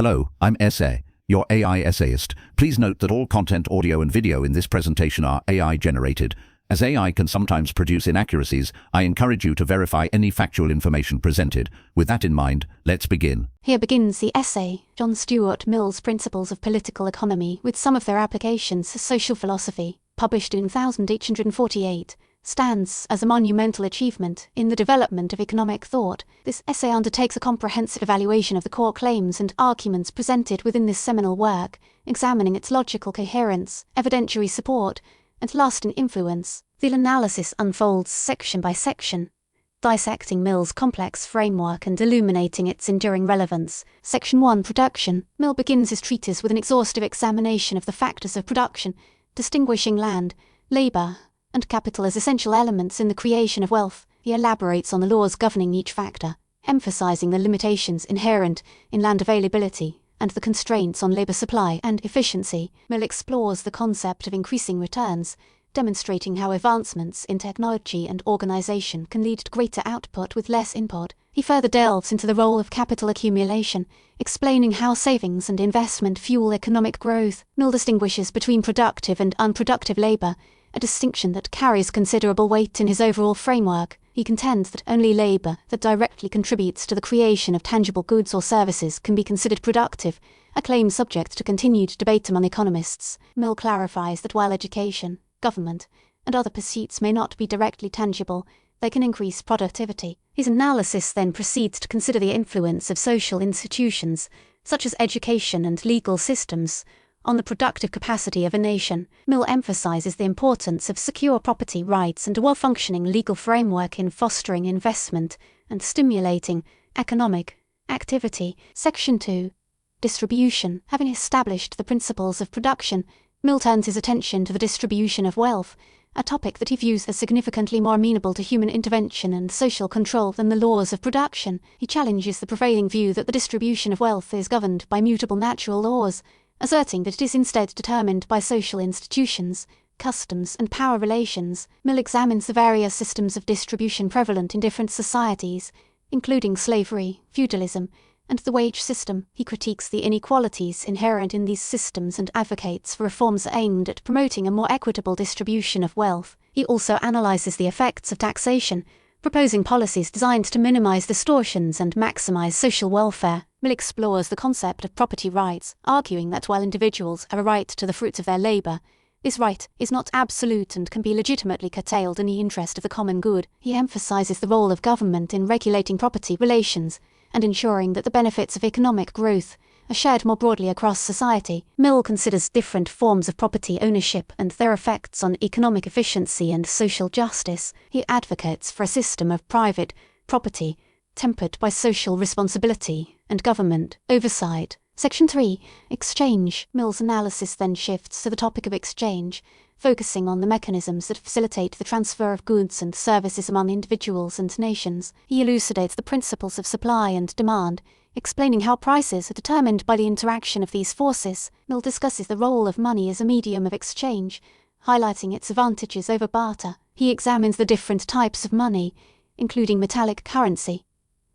Hello, I'm Essay, your AI essayist. Please note that all content, audio and video in this presentation are AI generated. As AI can sometimes produce inaccuracies, I encourage you to verify any factual information presented. With that in mind, let's begin. Here begins the essay, John Stuart Mill's Principles of Political Economy, with some of their applications as social philosophy, published in 1848, stands as a monumental achievement in the development of economic thought. This essay undertakes a comprehensive evaluation of the core claims and arguments presented within this seminal work, examining its logical coherence, evidentiary support, and lasting influence. The analysis unfolds section by section, dissecting Mill's complex framework and illuminating its enduring relevance. Section 1, Production. Mill begins his treatise with an exhaustive examination of the factors of production, distinguishing land, labour, and capital as essential elements in the creation of wealth. He elaborates on the laws governing each factor, emphasizing the limitations inherent in land availability and the constraints on labour supply and efficiency. Mill explores the concept of increasing returns, demonstrating how advancements in technology and organisation can lead to greater output with less input. He further delves into the role of capital accumulation, explaining how savings and investment fuel economic growth. Mill distinguishes between productive and unproductive labour, a distinction that carries considerable weight in his overall framework. He contends that only labour that directly contributes to the creation of tangible goods or services can be considered productive, a claim subject to continued debate among economists. Mill clarifies that while education, government, and other pursuits may not be directly tangible, they can increase productivity. His analysis then proceeds to consider the influence of social institutions, such as education and legal systems, on the productive capacity of a nation. Mill emphasizes the importance of secure property rights and a well-functioning legal framework in fostering investment and stimulating economic activity. Section 2, Distribution. Having established the principles of production, Mill turns his attention to the distribution of wealth, a topic that he views as significantly more amenable to human intervention and social control than the laws of production. He challenges the prevailing view that the distribution of wealth is governed by mutable natural laws, asserting that it is instead determined by social institutions, customs, and power relations. Mill examines the various systems of distribution prevalent in different societies, including slavery, feudalism, and the wage system. He critiques the inequalities inherent in these systems and advocates for reforms aimed at promoting a more equitable distribution of wealth. He also analyses the effects of taxation, proposing policies designed to minimize distortions and maximize social welfare. Mill explores the concept of property rights, arguing that while individuals have a right to the fruits of their labour, this right is not absolute and can be legitimately curtailed in the interest of the common good. He emphasizes the role of government in regulating property relations and ensuring that the benefits of economic growth are shared more broadly across society. Mill considers different forms of property ownership and their effects on economic efficiency and social justice. He advocates for a system of private property tempered by social responsibility and government oversight. Section 3, Exchange. Mill's analysis then shifts to the topic of exchange, focusing on the mechanisms that facilitate the transfer of goods and services among individuals and nations. He elucidates the principles of supply and demand, explaining how prices are determined by the interaction of these forces. Mill discusses the role of money as a medium of exchange, highlighting its advantages over barter. He examines the different types of money, including metallic currency,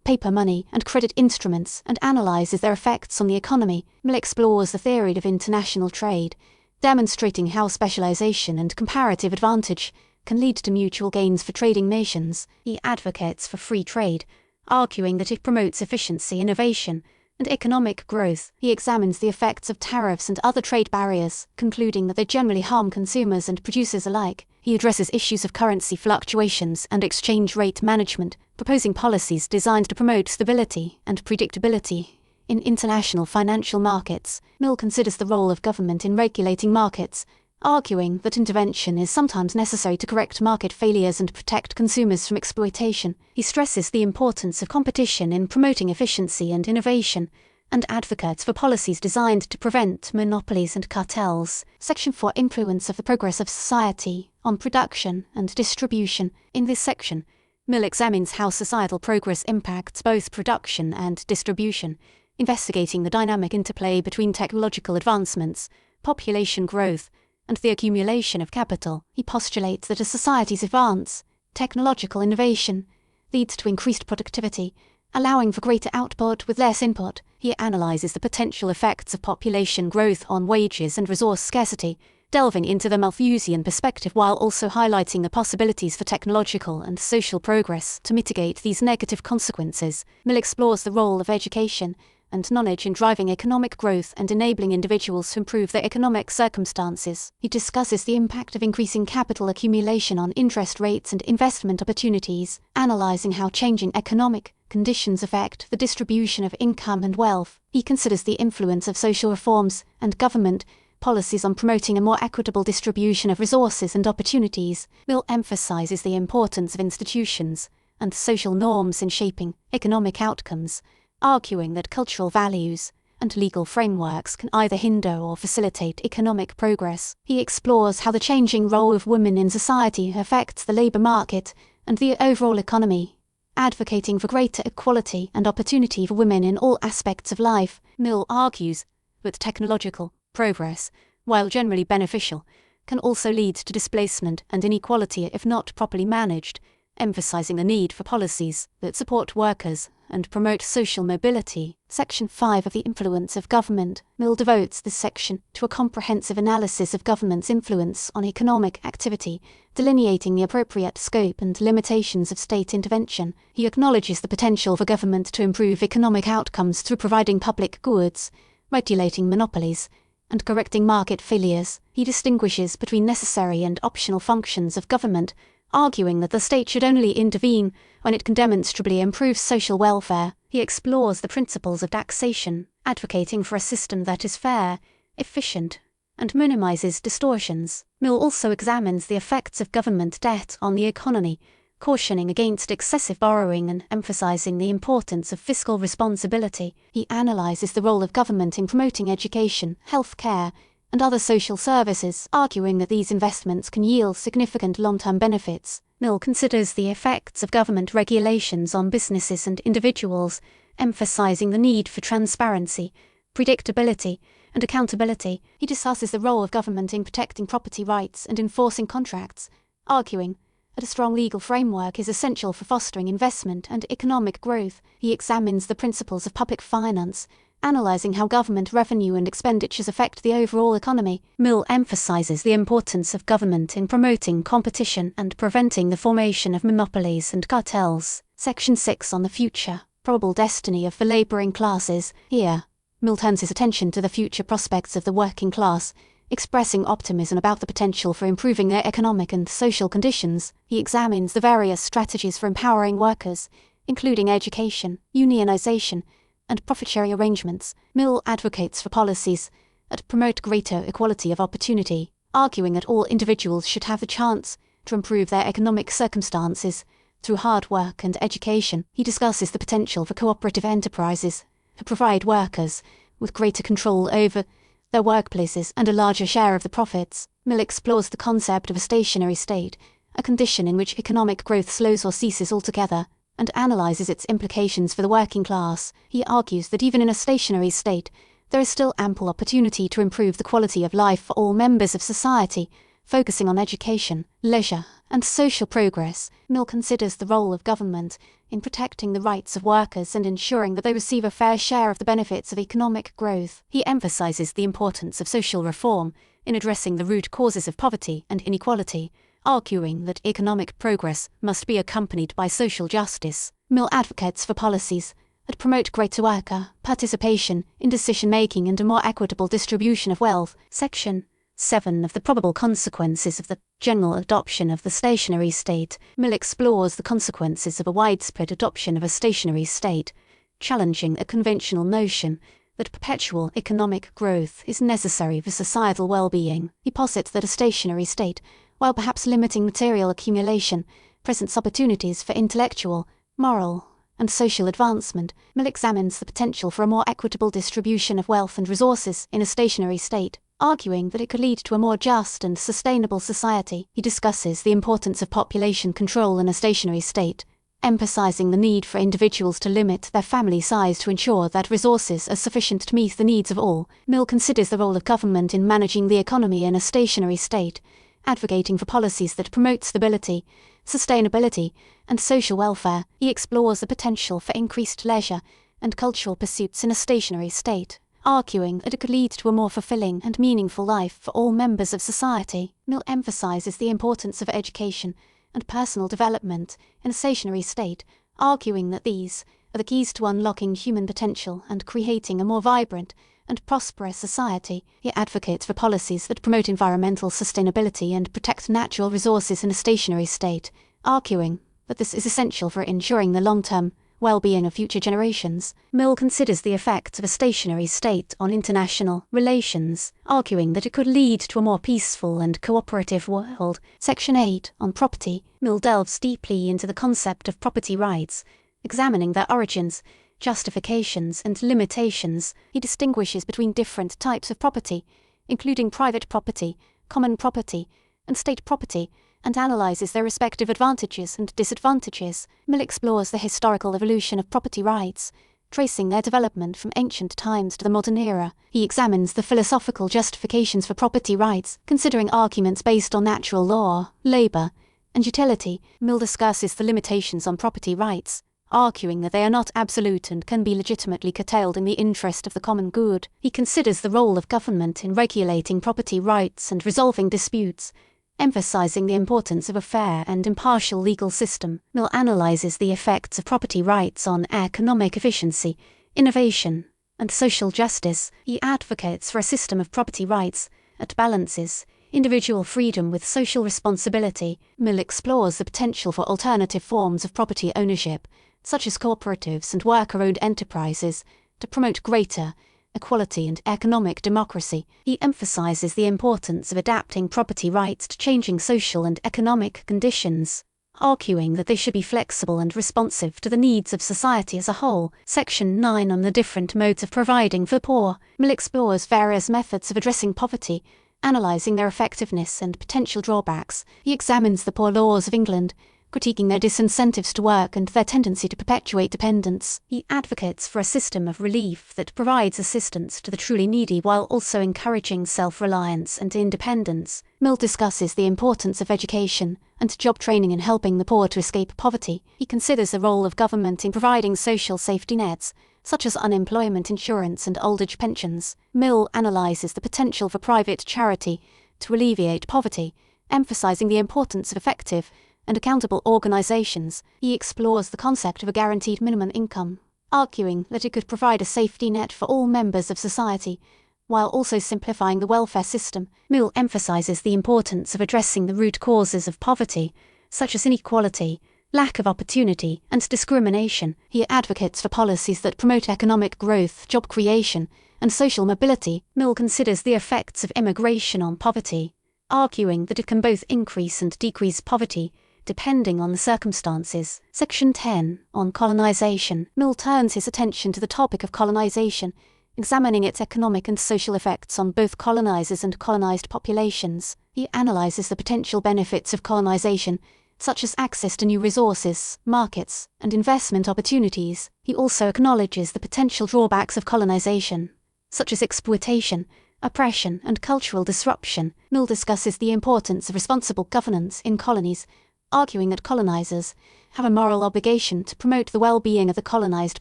paper money, and credit instruments, and analyses their effects on the economy. Mill explores the theory of international trade, demonstrating how specialization and comparative advantage can lead to mutual gains for trading nations. He advocates for free trade, arguing that it promotes efficiency, innovation, and economic growth. He examines the effects of tariffs and other trade barriers, concluding that they generally harm consumers and producers alike. He addresses issues of currency fluctuations and exchange rate management, proposing policies designed to promote stability and predictability in international financial markets. Mill considers the role of government in regulating markets, arguing that intervention is sometimes necessary to correct market failures and protect consumers from exploitation. He stresses the importance of competition in promoting efficiency and innovation, and advocates for policies designed to prevent monopolies and cartels. Section 4, Influence of the Progress of Society on Production and Distribution. In this section, Mill examines how societal progress impacts both production and distribution, investigating the dynamic interplay between technological advancements, population growth, and the accumulation of capital. He postulates that a society's advance, technological innovation, leads to increased productivity, allowing for greater output with less input. He analyzes the potential effects of population growth on wages and resource scarcity, delving into the Malthusian perspective while also highlighting the possibilities for technological and social progress to mitigate these negative consequences. Mill explores the role of education and knowledge in driving economic growth and enabling individuals to improve their economic circumstances. He discusses the impact of increasing capital accumulation on interest rates and investment opportunities, analyzing how changing economic conditions affect the distribution of income and wealth. He considers the influence of social reforms and government policies on promoting a more equitable distribution of resources and opportunities. Mill emphasizes the importance of institutions and social norms in shaping economic outcomes, arguing that cultural values and legal frameworks can either hinder or facilitate economic progress. He explores how the changing role of women in society affects the labor market and the overall economy, advocating for greater equality and opportunity for women in all aspects of life. Mill argues that technological progress, while generally beneficial, can also lead to displacement and inequality if not properly managed, emphasizing the need for policies that support workers and promote social mobility. Section 5 of the Influence of Government. Mill devotes this section to a comprehensive analysis of government's influence on economic activity, delineating the appropriate scope and limitations of state intervention. He acknowledges the potential for government to improve economic outcomes through providing public goods, regulating monopolies, and correcting market failures. He distinguishes between necessary and optional functions of government, arguing that the state should only intervene when it can demonstrably improve social welfare. He explores the principles of taxation, advocating for a system that is fair, efficient, and minimizes distortions. Mill also examines the effects of government debt on the economy, cautioning against excessive borrowing and emphasizing the importance of fiscal responsibility. He analyzes the role of government in promoting education, health care, and other social services, arguing that these investments can yield significant long-term benefits. Mill considers the effects of government regulations on businesses and individuals, emphasizing the need for transparency, predictability, and accountability. He discusses the role of government in protecting property rights and enforcing contracts, arguing that a strong legal framework is essential for fostering investment and economic growth. He examines the principles of public finance, analyzing how government revenue and expenditures affect the overall economy. Mill emphasizes the importance of government in promoting competition and preventing the formation of monopolies and cartels. Section 6 on the future, probable destiny of the laboring classes. Here, Mill turns his attention to the future prospects of the working class, expressing optimism about the potential for improving their economic and social conditions. He examines the various strategies for empowering workers, including education, unionization, and profit-sharing arrangements. Mill advocates for policies that promote greater equality of opportunity, arguing that all individuals should have the chance to improve their economic circumstances through hard work and education. He discusses the potential for cooperative enterprises to provide workers with greater control over their workplaces and a larger share of the profits. Mill explores the concept of a stationary state, a condition in which economic growth slows or ceases altogether, and analyzes its implications for the working class. He argues that even in a stationary state, there is still ample opportunity to improve the quality of life for all members of society, focusing on education, leisure, and social progress. Mill considers the role of government in protecting the rights of workers and ensuring that they receive a fair share of the benefits of economic growth. He emphasizes the importance of social reform in addressing the root causes of poverty and inequality, arguing that economic progress must be accompanied by social justice. Mill advocates for policies that promote greater worker participation in decision-making and a more equitable distribution of wealth. Section 7 of the probable consequences of the general adoption of the stationary state. Mill explores the consequences of a widespread adoption of a stationary state, challenging a conventional notion that perpetual economic growth is necessary for societal well-being. He posits that a stationary state, while perhaps limiting material accumulation, presents opportunities for intellectual, moral, and social advancement. Mill examines the potential for a more equitable distribution of wealth and resources in a stationary state, arguing that it could lead to a more just and sustainable society. He discusses the importance of population control in a stationary state, emphasizing the need for individuals to limit their family size to ensure that resources are sufficient to meet the needs of all. Mill considers the role of government in managing the economy in a stationary state, advocating for policies that promote stability, sustainability, and social welfare. He explores the potential for increased leisure and cultural pursuits in a stationary state, arguing that it could lead to a more fulfilling and meaningful life for all members of society. Mill emphasizes the importance of education and personal development in a stationary state, arguing that these are the keys to unlocking human potential and creating a more vibrant and prosperous society. He advocates for policies that promote environmental sustainability and protect natural resources in a stationary state, arguing that this is essential for ensuring the long-term well-being of future generations. Mill considers the effects of a stationary state on international relations, arguing that it could lead to a more peaceful and cooperative world. Section 8, on property. Mill delves deeply into the concept of property rights, examining their origins, justifications, and limitations. He distinguishes between different types of property, including private property, common property, and state property, and analyzes their respective advantages and disadvantages. Mill explores the historical evolution of property rights, tracing their development from ancient times to the modern era. He examines the philosophical justifications for property rights, considering arguments based on natural law, labor, and utility. Mill discusses the limitations on property rights, arguing that they are not absolute and can be legitimately curtailed in the interest of the common good. He considers the role of government in regulating property rights and resolving disputes, emphasizing the importance of a fair and impartial legal system. Mill analyzes the effects of property rights on economic efficiency, innovation, and social justice. He advocates for a system of property rights that balances individual freedom with social responsibility. Mill explores the potential for alternative forms of property ownership, such as cooperatives and worker-owned enterprises, to promote greater equality and economic democracy. He emphasizes the importance of adapting property rights to changing social and economic conditions, arguing that they should be flexible and responsive to the needs of society as a whole. Section 9, on the different modes of providing for poor. Mill explores various methods of addressing poverty, analyzing their effectiveness and potential drawbacks. He examines the poor laws of England, critiquing their disincentives to work and their tendency to perpetuate dependence. He advocates for a system of relief that provides assistance to the truly needy while also encouraging self-reliance and independence. Mill discusses the importance of education and job training in helping the poor to escape poverty. He considers the role of government in providing social safety nets, such as unemployment insurance and old age pensions. Mill analyses the potential for private charity to alleviate poverty, emphasizing the importance of effective and accountable organizations. He explores the concept of a guaranteed minimum income, arguing that it could provide a safety net for all members of society, while also simplifying the welfare system. Mill emphasizes the importance of addressing the root causes of poverty, such as inequality, lack of opportunity, and discrimination. He advocates for policies that promote economic growth, job creation, and social mobility. Mill considers the effects of immigration on poverty, arguing that it can both increase and decrease poverty, depending on the circumstances. Section 10, on colonization. Mill turns his attention to the topic of colonization, examining its economic and social effects on both colonizers and colonized populations. He analyzes the potential benefits of colonization, such as access to new resources, markets, and investment opportunities. He also acknowledges the potential drawbacks of colonization, such as exploitation, oppression, and cultural disruption. Mill discusses the importance of responsible governance in colonies, arguing that colonizers have a moral obligation to promote the well-being of the colonized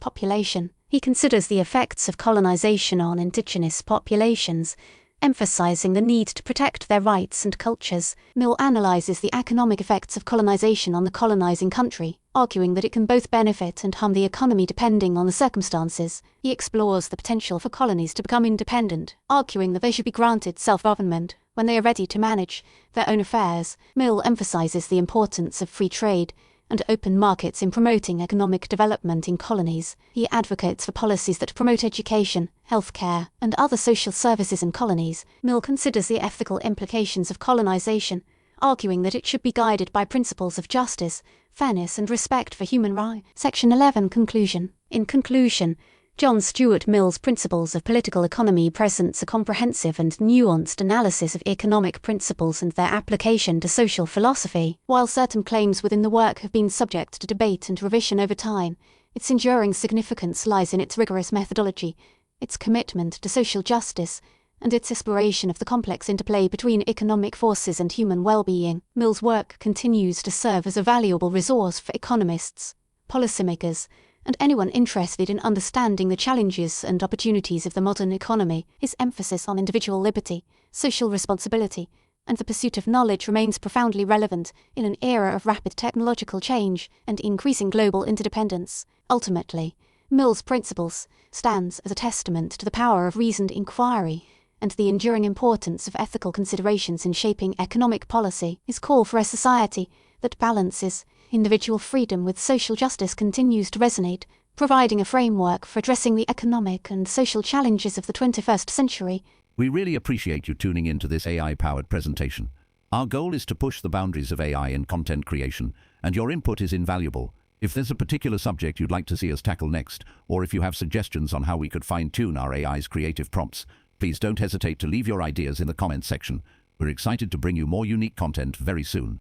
population. He considers the effects of colonization on indigenous populations, emphasizing the need to protect their rights and cultures. Mill analyzes the economic effects of colonization on the colonizing country, arguing that it can both benefit and harm the economy depending on the circumstances. He explores the potential for colonies to become independent, arguing that they should be granted self-government when they are ready to manage their own affairs. Mill emphasizes the importance of free trade and open markets in promoting economic development in colonies. He advocates for policies that promote education, healthcare, and other social services in colonies. Mill considers the ethical implications of colonization, arguing that it should be guided by principles of justice, fairness, and respect for human rights. Section 11, conclusion. In conclusion, John Stuart Mill's Principles of Political Economy presents a comprehensive and nuanced analysis of economic principles and their application to social philosophy. While certain claims within the work have been subject to debate and revision over time, its enduring significance lies in its rigorous methodology, its commitment to social justice, and its exploration of the complex interplay between economic forces and human well-being. Mill's work continues to serve as a valuable resource for economists, policymakers, and anyone interested in understanding the challenges and opportunities of the modern economy. His emphasis on individual liberty, social responsibility, and the pursuit of knowledge remains profoundly relevant in an era of rapid technological change and increasing global interdependence. Ultimately, Mill's principles stands as a testament to the power of reasoned inquiry and the enduring importance of ethical considerations in shaping economic policy. His call for a society that balances individual freedom with social justice continues to resonate, providing a framework for addressing the economic and social challenges of the 21st century. We really appreciate you tuning into this AI-powered presentation. Our goal is to push the boundaries of AI in content creation, and your input is invaluable. If there's a particular subject you'd like to see us tackle next, or if you have suggestions on how we could fine-tune our AI's creative prompts, please don't hesitate to leave your ideas in the comments section. We're excited to bring you more unique content very soon.